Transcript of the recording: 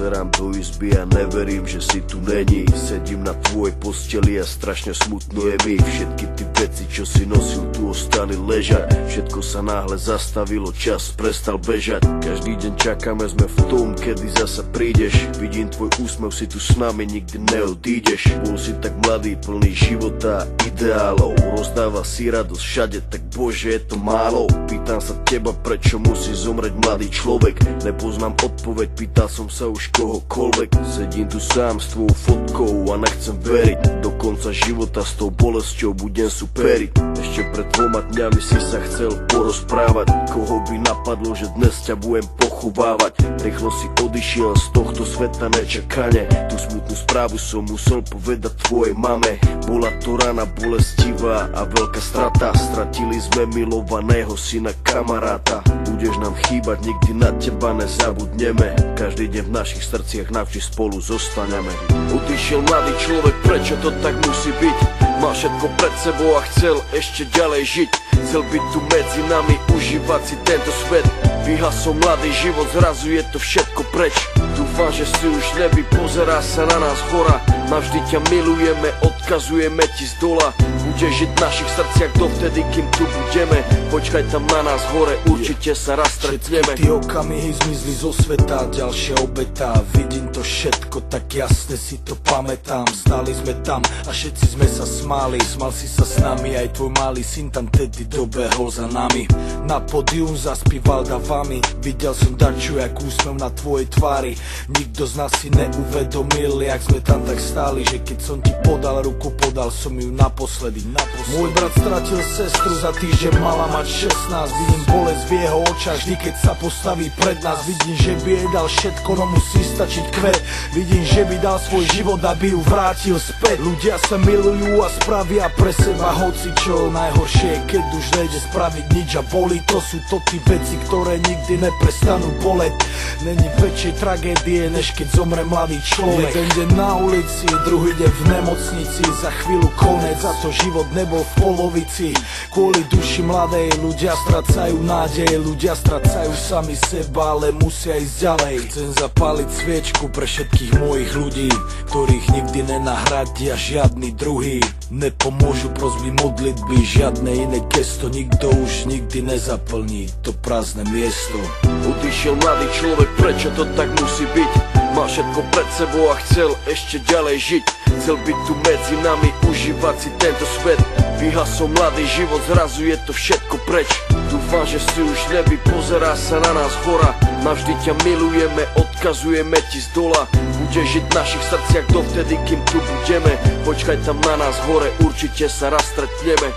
Pozerám do izby a neverím, že si tu není. Sedím na tvojej posteli a strašne smutno je mi. Všetky ty veci, čo si nosil, tu ostali ležať. Všetko sa náhle zastavilo, čas prestal bežať. Každý deň čakáme, sme v tom, kedy zasa prídeš. Vidím tvoj úsmev, si tu s nami, nikdy neodídeš. Bol si tak mladý, plný života a ideálov. Rozdával si radosť všade, tak bože, je to málo. Pýtam sa teba, prečo musí zomrieť mladý človek. Nepoznám odpoveď, pýtal som sa už kohokoľvek. Sedím tu sám s tvojou fotkou a nechcem veriť. Do konca života s tou bolesťou budem superiť. Ešte pred 2 dňami si sa chcel porozprávať. Koho by napadlo, že dnes ťa budem pochovávať. Rýchlo si odišiel z tohto sveta nečakane. Tú smutnú správu som musel povedať tvojej mame. Bola to rana bolestivá a veľká strata. Stratili sme milovaného syna, kamaráta. Budeš nám chýbať, nikdy na teba nezabudneme. Každý deň v našich srdciach navždy spolu zostaneme. Odišiel mladý človek, prečo to tak musí byť? Mal všetko pred sebou a chcel ešte ďalej žiť. Chcel byť tu medzi nami, užívať si tento svet. Vyhasol mladý život, zrazu je to všetko preč. Dúfam, že si už v nebi, pozerá sa na nás hora. Navždy ťa milujeme, odkazujeme ti z dola. Budeš žiť v našich srdciach dovtedy, kým tu budeme. Počkaj tam na nás hore, určite sa raz stretneme. Všetky tie okamihy zmizli zo sveta, ďalšia obeta. Vidím to všetko, tak jasne si to pamätám. Stáli sme tam a všetci sme sa smáli. Smal si sa s nami, aj tvoj malý syn tam tedy dobehol za nami. Na pódium zaspíval davami. Videl som dačo, jak úsmev na tvojej tvári. Nikto z nás si neuvedomil, jak sme tam tak stáli, že keď som ti podal ruku, podal som ju naposledy. Môj brat stratil sestru, za týždeň mala mať 16. Vidím bolesť v jeho očách, vždy keď sa postaví pred nás. Vidím, že by jej dal všetko, no musí stačiť kvet. Vidím, že by dal svoj život, aby ju vrátil späť. Ľudia sa milujú a spravia pre seba hocičo. Najhoršie je, keď už nejde spraviť nič a bolí. To sú to tí veci, ktoré nikdy neprestanú boleť. Není väčšej tragédie, než keď zomre mladý človek. Jeden deň na ulici, druhý deň v nemocnici. Za chvíľu konec, za to život nebol v polovici. Kvôli duši mladej ľudia strácajú nádej. Ľudia strácajú sami seba, ale musia ísť ďalej. Chcem zapáliť sviečku pre všetkých mojich ľudí, ktorých nikdy nenahradia žiadny druhý. Nepomôžu prosby, modlitby, žiadne iné gesto. Nikto už nikdy nezaplní to prázdne miesto. Odišiel mladý človek, prečo to tak musí byť? Mal všetko pred sebou a chcel ešte ďalej žiť. Chcel byť tu medzi nami, užívať si tento svet. Vyhasol mladý život, zrazu je to všetko preč. Dúfam, že si už v nebi, pozerá sa na nás hora. Navždy ťa milujeme, odkazujeme ti z dola. Budeš žiť v našich srdciach dovtedy, kým tu budeme. Počkaj tam na nás hore, určite sa raz stretneme.